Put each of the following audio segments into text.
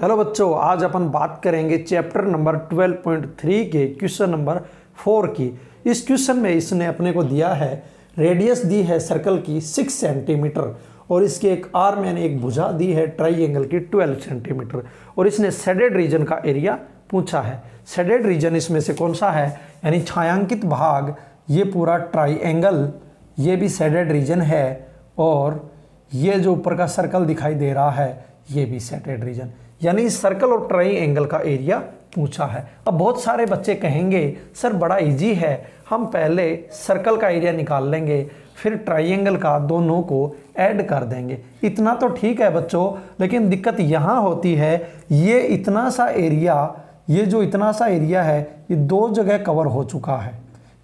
Hello बच्चों, आज अपन बात करेंगे चैप्टर नंबर 12.3 के क्वेश्चन नंबर 4 की। इस क्वेश्चन में इसने अपने को दिया है, रेडियस दी है सर्कल की 6 सेंटीमीटर और इसके एक आर्म यानी एक भुजा दी है ट्राइंगल की 12 सेंटीमीटर और इसने शेडेड रीजन का एरिया पूछा है। शेडेड रीजन इसमें से कौन सा है, यानी छायांकित भाग, ये पूरा ट्राइंगल, ये भी शेडेड रीजन है और ये जो ऊपर का सर्कल दिखाई दे रहा है ये भी शेडेड रीजन, यानी इस सर्कल और ट्राइंगल का एरिया पूछा है। अब बहुत सारे बच्चे कहेंगे सर बड़ा इजी है, हम पहले सर्कल का एरिया निकाल लेंगे फिर ट्राइंगल का, दोनों को ऐड कर देंगे। इतना तो ठीक है बच्चों, लेकिन दिक्कत यहाँ होती है, ये इतना सा एरिया, ये जो इतना सा एरिया है ये दो जगह कवर हो चुका है,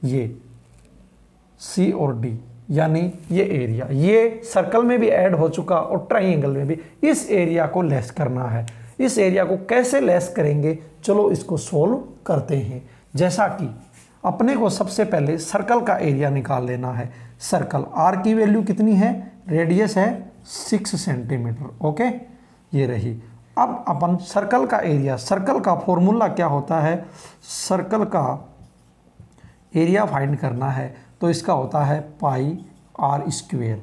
ये सी और डी, यानी ये एरिया ये सर्कल में भी ऐड हो चुका और ट्राइंगल में भी। इस एरिया को लेस करना है। इस एरिया को कैसे लेस करेंगे, चलो इसको सोल्व करते हैं। जैसा कि अपने को सबसे पहले सर्कल का एरिया निकाल लेना है। सर्कल आर की वैल्यू कितनी है, रेडियस है 6 सेंटीमीटर, ओके, ये रही। अब अपन सर्कल का एरिया, सर्कल का फॉर्मूला क्या होता है, सर्कल का एरिया फाइंड करना है तो इसका होता है पाई आर स्क्वेयर।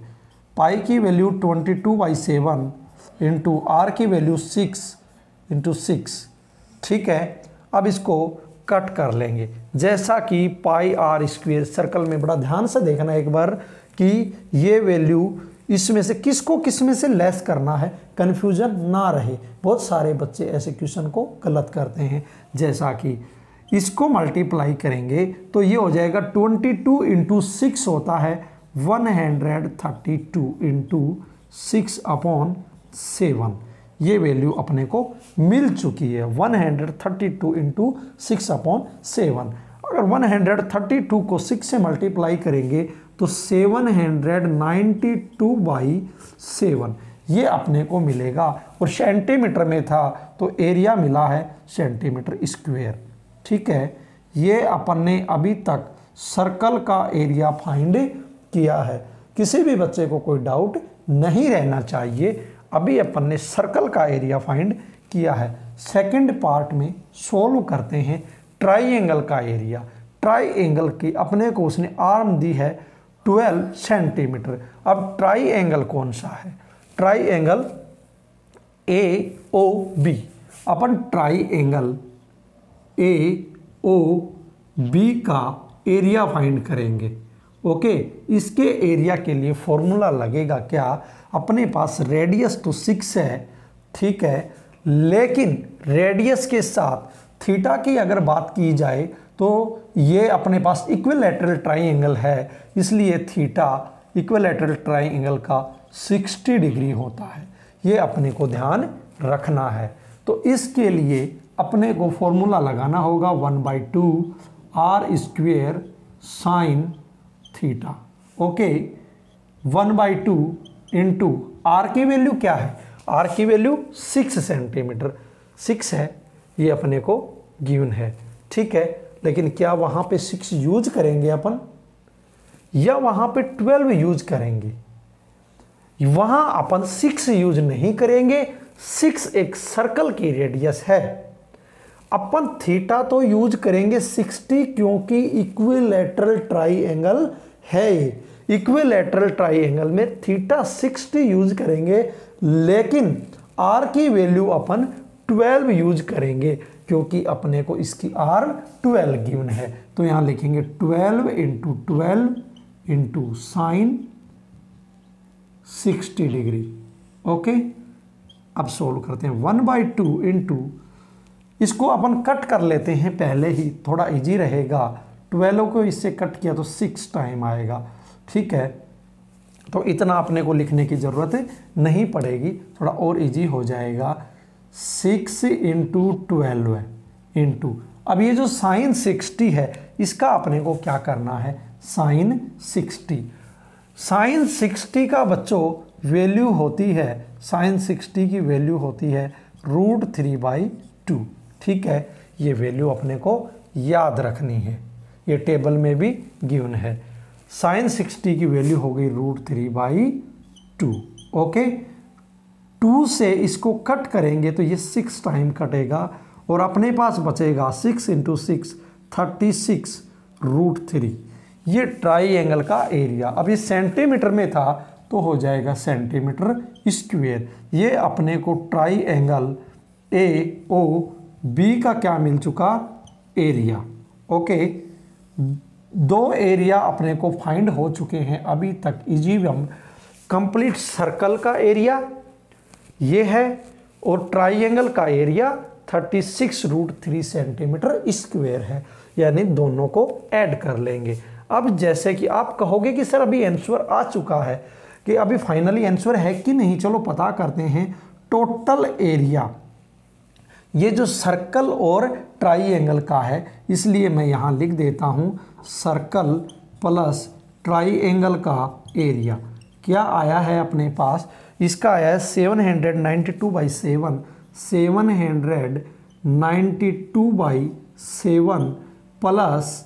पाई की वैल्यू 22/7 इंटू आर की वैल्यू 6 इंटू 6, ठीक है। अब इसको कट कर लेंगे, जैसा कि पाई आर स्क्वेयर, सर्कल में बड़ा ध्यान से देखना एक बार कि ये वैल्यू इसमें से किसको किस में से लेस करना है, कन्फ्यूजन ना रहे। बहुत सारे बच्चे ऐसे क्वेश्चन को गलत करते हैं। जैसा कि इसको मल्टीप्लाई करेंगे तो ये हो जाएगा 22 इंटू 6 होता है 132 इंटू 6/7। ये वैल्यू अपने को मिल चुकी है 132 इंटू 6/7। अगर 132 को 6 से मल्टीप्लाई करेंगे तो 792/7 ये अपने को मिलेगा और सेंटीमीटर में था तो एरिया मिला है सेंटीमीटर स्क्वायर, ठीक है। ये अपन ने अभी तक सर्कल का एरिया फाइंड किया है। किसी भी बच्चे को कोई डाउट नहीं रहना चाहिए, अभी अपन ने सर्कल का एरिया फाइंड किया है। सेकंड पार्ट में सोल्व करते हैं ट्राइंगल का एरिया। ट्राइंगल की अपने को उसने आर्म दी है 12 सेंटीमीटर। अब ट्राइंगल कौन सा है, ट्राइंगल AOB। अपन ट्राइंगल AOB का एरिया फाइंड करेंगे, ओके। इसके एरिया के लिए फॉर्मूला लगेगा क्या, अपने पास रेडियस तो 6 है, ठीक है, लेकिन रेडियस के साथ थीटा की अगर बात की जाए तो ये अपने पास इक्विलैटरल ट्राइंगल है, इसलिए थीटा इक्विलैटरल ट्राइंगल का 60 डिग्री होता है। ये अपने को ध्यान रखना है। तो इसके लिए अपने को फॉर्मूला लगाना होगा 1/2 R square sine theta, okay. 1/2 into are की वैल्यू क्या है, आर की वैल्यू 6 सेंटीमीटर, 6 है, ये अपने को गिवन है, ठीक है। लेकिन क्या वहाँ पे 6 यूज करेंगे अपन या वहाँ पे 12 यूज करेंगे, वहाँ अपन 6 यूज नहीं करेंगे। 6 एक सर्कल की रेडियस है, अपन थीटा तो यूज करेंगे 60 क्योंकि इक्विलैटरल ट्राइंगल है। इक्विलैटरल ट्राइंगल में थीटा 60 यूज करेंगे, लेकिन आर की वैल्यू अपन 12 यूज करेंगे क्योंकि अपने को इसकी आर 12 गिवन है। तो यहाँ लिखेंगे 12 into 12 into sine 60 degree, okay. अब सोल्व करते हैं 1/2 इंटू, इसको अपन कट कर लेते हैं पहले ही, थोड़ा इजी रहेगा। 12 को इससे कट किया तो 6 टाइम आएगा, ठीक है। तो इतना अपने को लिखने की ज़रूरत नहीं पड़ेगी, थोड़ा और इजी हो जाएगा। 6 इंटू 12 इंटू, अब ये जो साइन 60 है इसका अपने को क्या करना है, साइन 60। साइन 60 का बच्चों वैल्यू होती है, साइन 60 की वैल्यू होती है √3/2, ठीक है। ये वैल्यू अपने को याद रखनी है, ये टेबल में भी गिवन है। साइन 60 की वैल्यू हो गई √3/2, ओके। 2 से इसको कट करेंगे तो ये 6 टाइम कटेगा और अपने पास बचेगा 6 × 6 36√3। ये ट्राइंगल का एरिया। अब ये सेंटीमीटर में था तो हो जाएगा सेंटीमीटर स्क्वायर। ये अपने को ट्राइंगल AOB का क्या मिल चुका, एरिया। ओके, 2 एरिया अपने को फाइंड हो चुके हैं अभी तक। इजीवम कंप्लीट सर्कल का एरिया ये है और ट्राइंगल का एरिया 36√3 सेंटीमीटर स्क्वायर है, यानी दोनों को ऐड कर लेंगे। अब जैसे कि आप कहोगे कि सर अभी आंसर आ चुका है, कि अभी फाइनली आंसर है कि नहीं, चलो पता करते हैं। टोटल एरिया ये जो सर्कल और ट्राइंगल का है, इसलिए मैं यहाँ लिख देता हूँ सर्कल प्लस ट्राइंगल का एरिया क्या आया है अपने पास। इसका आया है 792/7 792/7 प्लस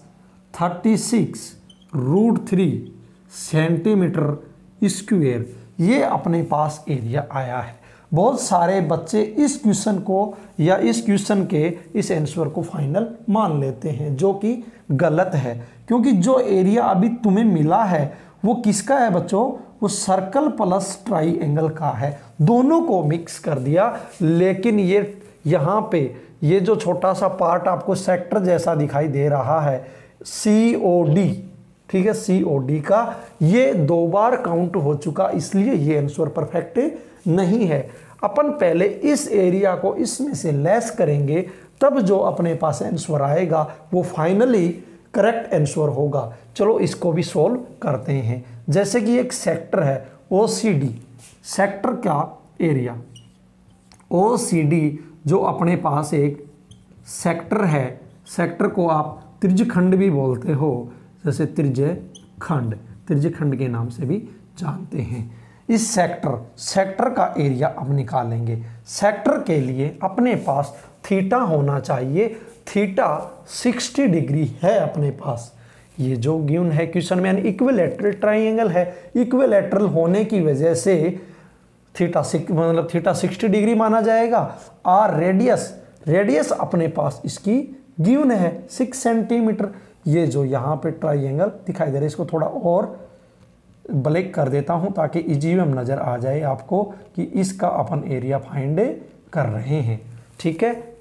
36√3 सेंटीमीटर स्क्वायर। ये अपने पास एरिया आया है। बहुत सारे बच्चे इस क्वेश्चन को या इस क्वेश्चन के इस आंसर को फाइनल मान लेते हैं, जो कि गलत है, क्योंकि जो एरिया अभी तुम्हें मिला है वो किसका है बच्चों, वो सर्कल प्लस ट्राइंगल का है। दोनों को मिक्स कर दिया, लेकिन ये यहाँ पे ये जो छोटा सा पार्ट आपको सेक्टर जैसा दिखाई दे रहा है COD, ठीक है, COD का ये 2 बार काउंट हो चुका, इसलिए ये आंसर परफेक्ट नहीं है। अपन पहले इस एरिया को इसमें से लेस करेंगे, तब जो अपने पास आंसर आएगा वो फाइनली करेक्ट आंसर होगा। चलो इसको भी सॉल्व करते हैं। जैसे कि एक सेक्टर है OCD, सेक्टर का एरिया OCD जो अपने पास एक सेक्टर है, सेक्टर को आप त्रिज्यखंड भी बोलते हो, जैसे त्रिज्यखंड के नाम से भी जानते हैं। इस सेक्टर का एरिया अब निकालेंगे। सेक्टर के लिए अपने पास थीटा होना चाहिए। थीटा 60 डिग्री है अपने पास। ये जो गिवन है क्वेश्चन में, यानी इक्विलैटरल ट्राइंगल है, इक्विलैटरल होने की वजह से थीटा 60 डिग्री माना जाएगा। और रेडियस अपने पास इसकी गिवन है 6 सेंटीमीटर। ये जो यहाँ पे ट्राइंगल दिखाई दे रहा है, इसको थोड़ा और ब्लैक कर देता हूँ ताकि इजीवम नज़र आ जाए आपको कि इसका अपन एरिया फाइंड कर रहे हैं। ठीक है,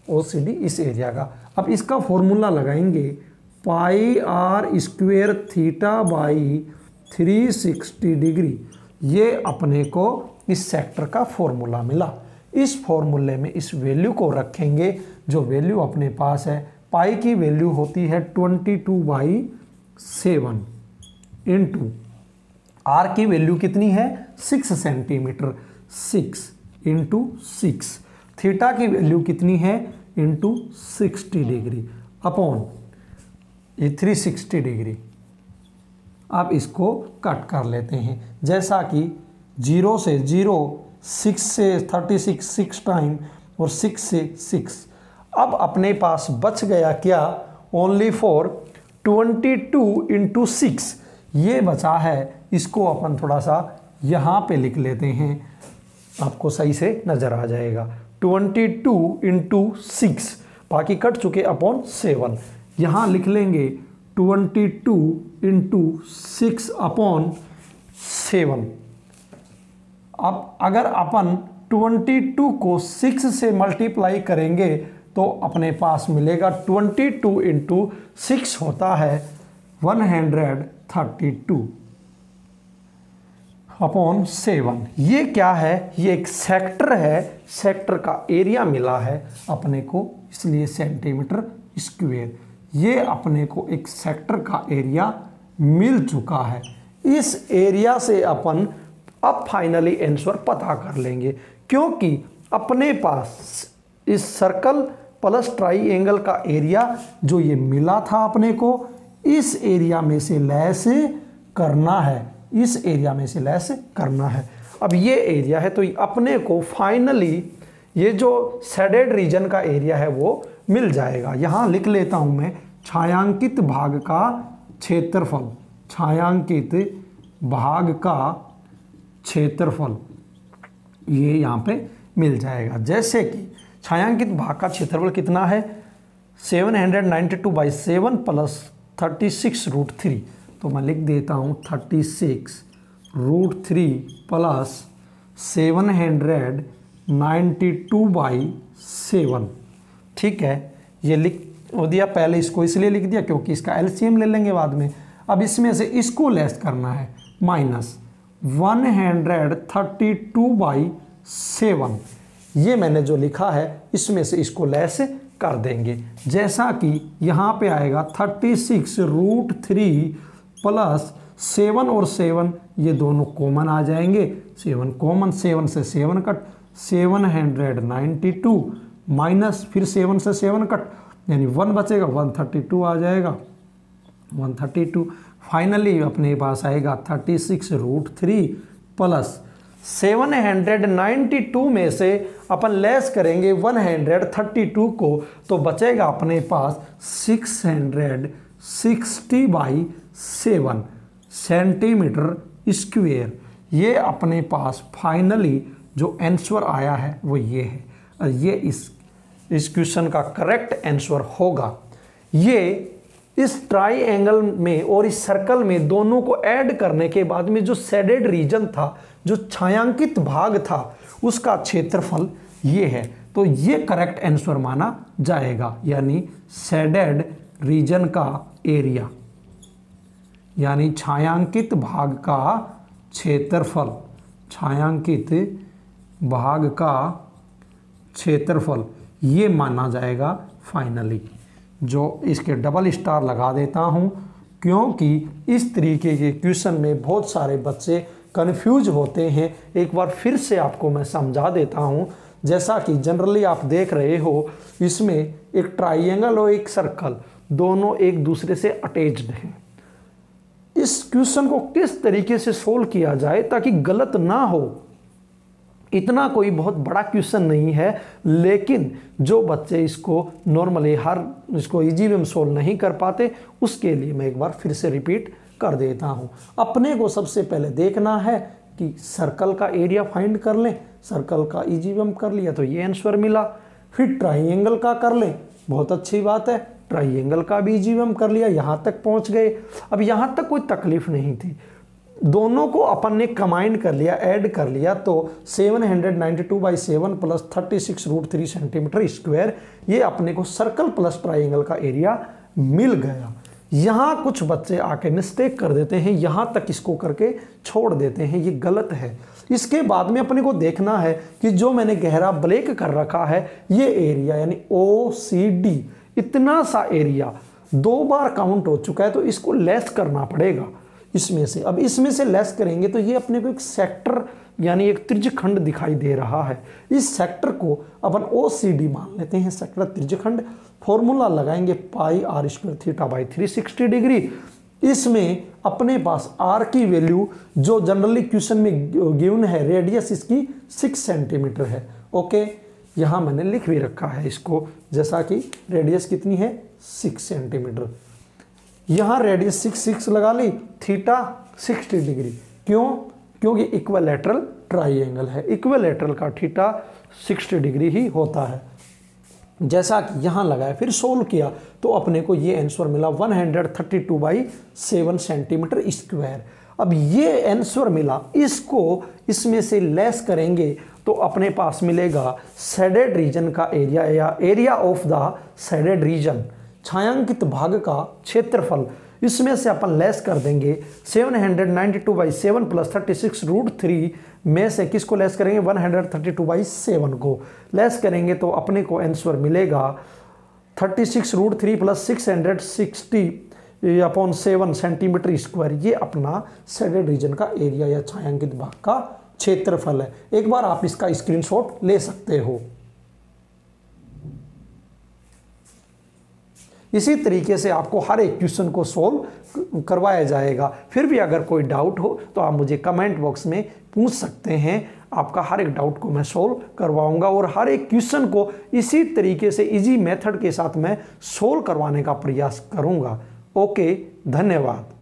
OCD इस एरिया का। अब इसका फॉर्मूला लगाएंगे, πr² θ/ 360 डिग्री। ये अपने को इस सेक्टर का फॉर्मूला मिला। इस फॉर्मूले में इस वैल्यू को रखेंगे, जो वैल्यू अपने पास है। पाई की वैल्यू होती है 22/7 इंटू आर की वैल्यू कितनी है 6 सेंटीमीटर, 6 इंटू 6। थीटा की वैल्यू कितनी है इंटू 60 डिग्री अपॉन ये 360 डिग्री। अब इसको कट कर लेते हैं, जैसा कि 0 से 0, 6 से 36, 6 टाइम और 6 से 6। अब अपने पास बच गया क्या, ओनली फॉर 22 इंटू 6 ये बचा है। इसको अपन थोड़ा सा यहाँ पे लिख लेते हैं, आपको सही से नज़र आ जाएगा। 22 इंटू 6, बाकी कट चुके, अपॉन 7। यहाँ लिख लेंगे 22 इंटू 6 अपॉन 7। अब अगर अपन 22 को 6 से मल्टीप्लाई करेंगे तो अपने पास मिलेगा 22 इंटू 6 होता है 132 अपॉन 7। ये क्या है, ये एक सेक्टर है, सेक्टर का एरिया मिला है अपने को, इसलिए सेंटीमीटर स्क्वायर। ये अपने को एक सेक्टर का एरिया मिल चुका है। इस एरिया से अपन अब फाइनली आंसर पता कर लेंगे, क्योंकि अपने पास इस सर्कल प्लस ट्राइंगल का एरिया जो ये मिला था अपने को, इस एरिया में से लेस करना है, इस एरिया में से लेस करना है। अब ये एरिया है तो अपने को फाइनली ये जो शेडेड रीजन का एरिया है वो मिल जाएगा। यहाँ लिख लेता हूँ मैं, छायांकित भाग का क्षेत्रफल, छायांकित भाग का क्षेत्रफल ये यहाँ पे मिल जाएगा। जैसे कि छायांकित भाग का क्षेत्रफल कितना है 792/7 प्लस 36√3, तो मैं लिख देता हूँ 36√3 प्लस 792/7। ठीक है, ये लिख दिया, पहले इसको इसलिए लिख दिया क्योंकि इसका एलसीएम ले लेंगे बाद में। अब इसमें से इसको लेस करना है, माइनस 132/7, ये मैंने जो लिखा है इसमें से इसको लेस कर देंगे। जैसा कि यहाँ पे आएगा 36√3 प्लस 7 और 7 ये दोनों कॉमन आ जाएंगे, 7 कॉमन, 7 से 7 कट, 792 माइनस फिर 7 से 7 कट, यानी 1 बचेगा, 132 आ जाएगा, 132। फाइनली अपने पास आएगा 36√3 प्लस 792 में से अपन लेस करेंगे 132 को, तो बचेगा अपने पास 660/7 सेंटीमीटर स्क्वायर। ये अपने पास फाइनली जो आंसर आया है वो ये है, और ये इस क्वेश्चन का करेक्ट आंसर होगा। ये इस ट्राइएंगल में और इस सर्कल में दोनों को ऐड करने के बाद में जो शेडेड रीजन था, जो छायांकित भाग था, उसका क्षेत्रफल ये है, तो ये करेक्ट आंसर माना जाएगा। यानी शेडेड रीजन का एरिया, यानी छायांकित भाग का क्षेत्रफल, छायांकित भाग का क्षेत्रफल ये माना जाएगा फाइनली। जो इसके डबल स्टार लगा देता हूँ, क्योंकि इस तरीके के क्वेश्चन में बहुत सारे बच्चे कंफ्यूज होते हैं। एक बार फिर से आपको मैं समझा देता हूँ। जैसा कि जनरली आप देख रहे हो, इसमें एक ट्राइएंगल और एक सर्कल दोनों एक दूसरे से अटैच्ड हैं। इस क्वेश्चन को किस तरीके से सोल्व किया जाए ताकि गलत ना हो, इतना कोई बहुत बड़ा क्वेश्चन नहीं है, लेकिन जो बच्चे इसको नॉर्मली इसको इजी वे में सोल्व नहीं कर पाते, उसके लिए मैं एक बार फिर से रिपीट कर देता हूँ। अपने को सबसे पहले देखना है कि सर्कल का एरिया फाइंड कर लें, सर्कल का इजी वे में कर लिया तो ये आंसर मिला। फिर ट्राइएंगल का कर लें, बहुत अच्छी बात है, ट्राइएंगल का भी इजी वे में कर लिया, यहाँ तक पहुँच गए। अब यहाँ तक कोई तकलीफ नहीं थी, दोनों को अपन ने कंबाइन कर लिया, ऐड कर लिया, तो 792/7 प्लस 36√3 सेंटीमीटर स्क्वायर, ये अपने को सर्कल प्लस ट्राइंगल का एरिया मिल गया। यहाँ कुछ बच्चे आके मिस्टेक कर देते हैं, यहाँ तक इसको करके छोड़ देते हैं, ये गलत है। इसके बाद में अपने को देखना है कि जो मैंने गहरा ब्लैक कर रखा है ये एरिया, यानी OCD, इतना सा एरिया 2 बार काउंट हो चुका है, तो इसको लेस करना पड़ेगा इसमें से। अब इसमें से लेस करेंगे तो ये अपने को एक सेक्टर यानी एक त्रिज्यखंड दिखाई दे रहा है। इस सेक्टर को अपन OCD मान लेते हैं, सेक्टर त्रिज्यखंड। फॉर्मूला लगाएंगे πr² θ/360 डिग्री। इसमें अपने पास r की वैल्यू जो जनरली क्वेश्चन में गिवन है, रेडियस इसकी 6 सेंटीमीटर है। ओके, यहाँ मैंने लिख भी रखा है इसको, जैसा कि रेडियस कितनी है 6 सेंटीमीटर। यहाँ रेडियस 6 लगा ली, थीटा 60 डिग्री। क्यों? क्योंकि इक्विलैटरल ट्राइएंगल है, इक्विलैटरल का थीटा 60 डिग्री ही होता है। जैसा कि यहाँ लगाया, फिर सोल्व किया तो अपने को ये आंसर मिला 132/7 सेंटीमीटर स्क्वायर। अब ये आंसर मिला, इसको इसमें से लेस करेंगे तो अपने पास मिलेगा शेडेड रीजन का एरिया, या area of the shaded region, छायांकित भाग का क्षेत्रफल। इसमें से अपन लेस कर देंगे 792/7 प्लस 36√3 में से किसको लेस करेंगे 132/7 को लेस करेंगे तो अपने को आंसर मिलेगा 36√3 प्लस 660/7 सेंटीमीटर स्क्वायर। ये अपना शेडेड रीजन का एरिया या छायांकित भाग का क्षेत्रफल है। एक बार आप इसका स्क्रीनशॉट ले सकते हो। इसी तरीके से आपको हर एक क्वेश्चन को सॉल्व करवाया जाएगा। फिर भी अगर कोई डाउट हो तो आप मुझे कमेंट बॉक्स में पूछ सकते हैं, आपका हर एक डाउट को मैं सॉल्व करवाऊंगा और हर एक क्वेश्चन को इसी तरीके से इजी मेथड के साथ मैं सॉल्व करवाने का प्रयास करूंगा। ओके, धन्यवाद।